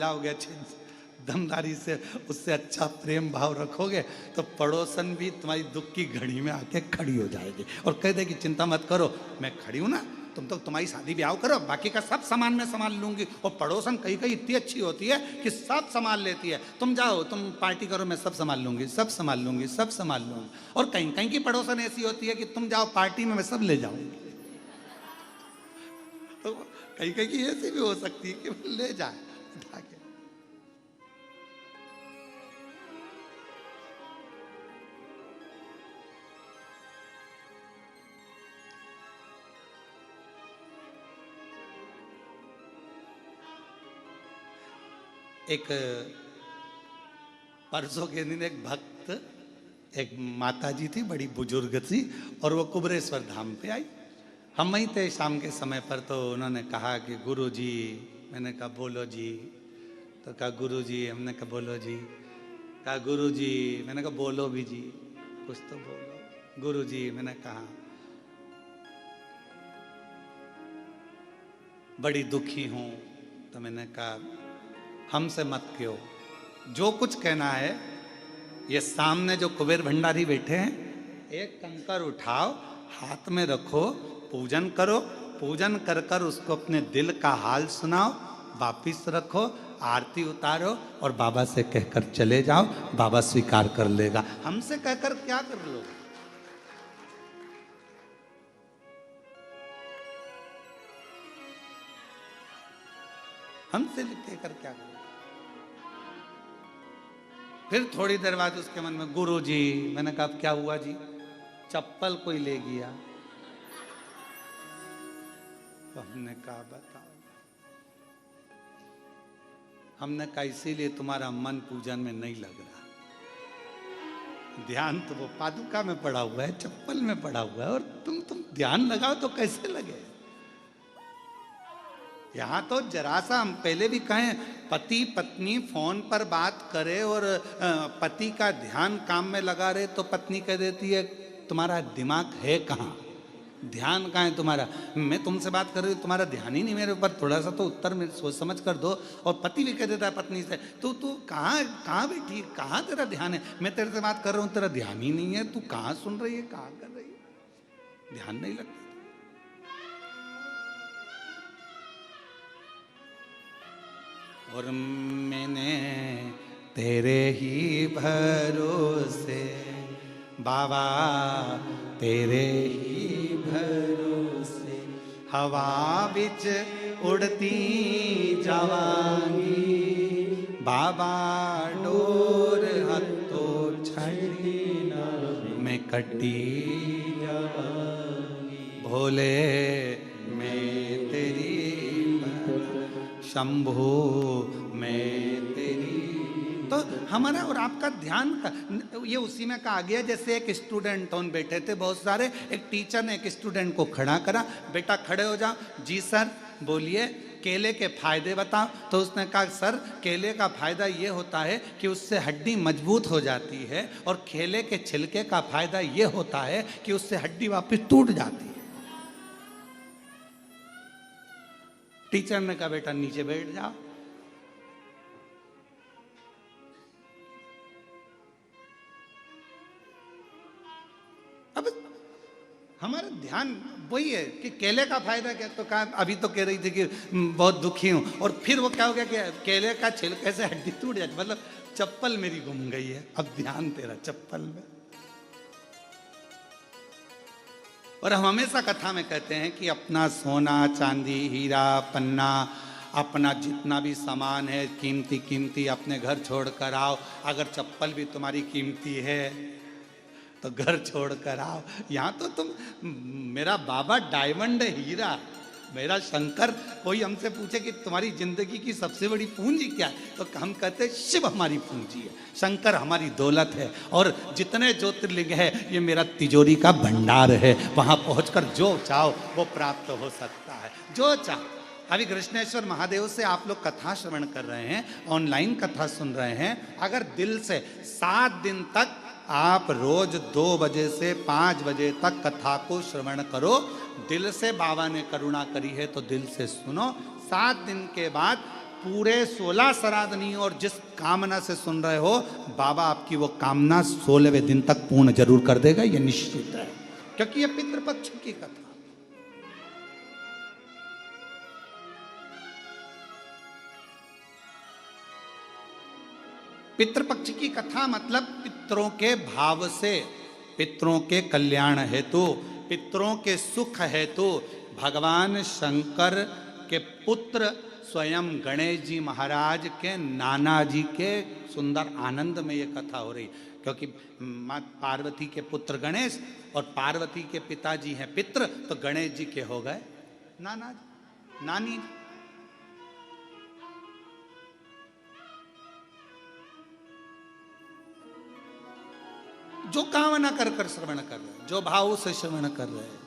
जाओगे अच्छे दमदारी से, उससे अच्छा प्रेम भाव रखोगे तो पड़ोसन भी तुम्हारी दुख की घड़ी में आके खड़ी हो जाएगी और कह देगी चिंता मत करो, मैं खड़ी हूं ना, तुम तो तुम्हारी शादी ब्याह करो, बाकी का सब सामान मैं संभाल लूंगी। और पड़ोसन कहीं कहीं इतनी अच्छी होती है कि सब संभाल लेती है, तुम जाओ तुम पार्टी करो, मैं सब संभाल लूंगी, सब संभाल लूंगी, सब संभाल लूंगी। और कहीं कहीं की पड़ोसन ऐसी होती है कि तुम जाओ पार्टी में, मैं सब ले जाऊंगी। तो कहीं कहीं की ऐसी भी हो सकती है कि ले जाए उठा के। एक परसों के दिन एक भक्त, एक माता जी थी बड़ी बुजुर्ग थी, और वो कुबरेश्वर धाम पे आई। हम वहीं थे शाम के समय पर, तो उन्होंने कहा कि गुरु जी, मैंने कहा बोलो जी, तो कहा गुरु जी, हमने कहा बोलो जी, कहा गुरु जी, मैंने कहा बोलो भी जी, कुछ तो बोलो। गुरु जी, मैंने कहा बड़ी दुखी हूं। तो मैंने कहा हमसे मत कहो, जो कुछ कहना है, ये सामने जो कुबेर भंडारी बैठे हैं, एक कंकर उठाओ, हाथ में रखो, पूजन करो, पूजन कर कर उसको अपने दिल का हाल सुनाओ, वापिस रखो, आरती उतारो और बाबा से कहकर चले जाओ, बाबा स्वीकार कर लेगा। हमसे कहकर क्या कर लो? हमसे कहकर क्या करो? फिर थोड़ी देर बाद उसके मन में गुरु जी, मैंने कहा क्या हुआ जी? चप्पल कोई ले गया। तो हमने कहा बताओ। हमने कहा इसीलिए तुम्हारा मन पूजन में नहीं लग रहा, ध्यान तो वो पादुका में पड़ा हुआ है, चप्पल में पड़ा हुआ है, और तुम ध्यान लगाओ तो कैसे लगे? यहाँ तो जरा सा, हम पहले भी कहें, पति पत्नी फोन पर बात करे और पति का ध्यान काम में लगा रहे तो पत्नी कह देती है तुम्हारा दिमाग है कहाँ, ध्यान कहाँ है तुम्हारा? मैं तुमसे बात कर रही हूँ, तुम्हारा ध्यान ही नहीं मेरे ऊपर, थोड़ा सा तो उत्तर मेरे सोच समझ कर दो। और पति भी कह देता है पत्नी से, तू कहाँ कहाँ बैठी, कहाँ तेरा ध्यान है? मैं तेरे से बात कर रहा हूँ, तेरा ध्यान ही नहीं है, तू कहाँ सुन रही है, कहाँ कर रही है, ध्यान नहीं लगता। और मैंने तेरे ही भरोसे बाबा, तेरे ही भरोसे हवा बिच उड़ती जावांगी, बाबा डोर हथो छड़ी ना मैं कटी जावांगी, भोले मैं तेरी शंभू मैं तेरी। तो हमारा और आपका ध्यान ये उसी में कहा गया, जैसे एक स्टूडेंट ऑन बैठे थे बहुत सारे, एक टीचर ने एक स्टूडेंट को खड़ा करा, बेटा खड़े हो जाओ। जी सर, बोलिए केले के फायदे बताओ। तो उसने कहा सर, केले का फायदा ये होता है कि उससे हड्डी मजबूत हो जाती है, और केले के छिलके का फायदा ये होता है कि उससे हड्डी वापस टूट जाती है। टीचर ने कहा बेटा नीचे बैठ जाओ। अब हमारा ध्यान वही है कि केले का फायदा क्या, तो कहा अभी तो कह रही थी कि बहुत दुखी हूं, और फिर वो क्या हो गया कि केले का छिलके से हड्डी टूट जाती, मतलब चप्पल मेरी गुम गई है, अब ध्यान तेरा चप्पल में। और हम हमेशा कथा में कहते हैं कि अपना सोना चांदी हीरा पन्ना, अपना जितना भी सामान है कीमती कीमती, अपने घर छोड़ कर आओ। अगर चप्पल भी तुम्हारी कीमती है तो घर छोड़ कर आओ। यहाँ तो तुम, मेरा बाबा डायमंड हीरा, मेरा शंकर, कोई हमसे पूछे कि तुम्हारी जिंदगी की सबसे बड़ी पूंजी क्या है, तो हम कहते हैं शिव हमारी पूंजी है, शंकर हमारी दौलत है, और जितने ज्योतिर्लिंग है ये मेरा तिजोरी का भंडार है। वहां पहुंचकर जो चाहो वो प्राप्त हो सकता है, जो चाहो। अभी कृष्णेश्वर महादेव से आप लोग कथा श्रवण कर रहे हैं, ऑनलाइन कथा सुन रहे हैं। अगर दिल से 7 दिन तक आप रोज 2 बजे से 5 बजे तक कथा को श्रवण करो, दिल से बाबा ने करुणा करी है तो दिल से सुनो। 7 दिन के बाद पूरे 16 श्राद्ध नहीं और जिस कामना से सुन रहे हो, बाबा आपकी वो कामना 16वें दिन तक पूर्ण जरूर कर देगा, ये निश्चित है, क्योंकि ये पितृपक्ष की कथा। पितृपक्ष की कथा मतलब पितरों के भाव से, पितरों के कल्याण हेतु, पितरों के सुख हेतु भगवान शंकर के पुत्र स्वयं गणेश जी महाराज के नाना जी के सुंदर आनंद में ये कथा हो रही, क्योंकि माँ पार्वती के पुत्र गणेश और पार्वती के पिताजी हैं पितृ, तो गणेश जी के हो गए नाना जी, नानी। जो कामना कर कर श्रवण कर रहे, जो भाव से श्रवण कर रहे,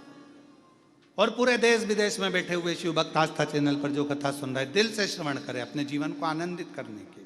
और पूरे देश विदेश में बैठे हुए शिव भक्त आस्था चैनल पर जो कथा सुन रहे, दिल से श्रवण करें अपने जीवन को आनंदित करने के।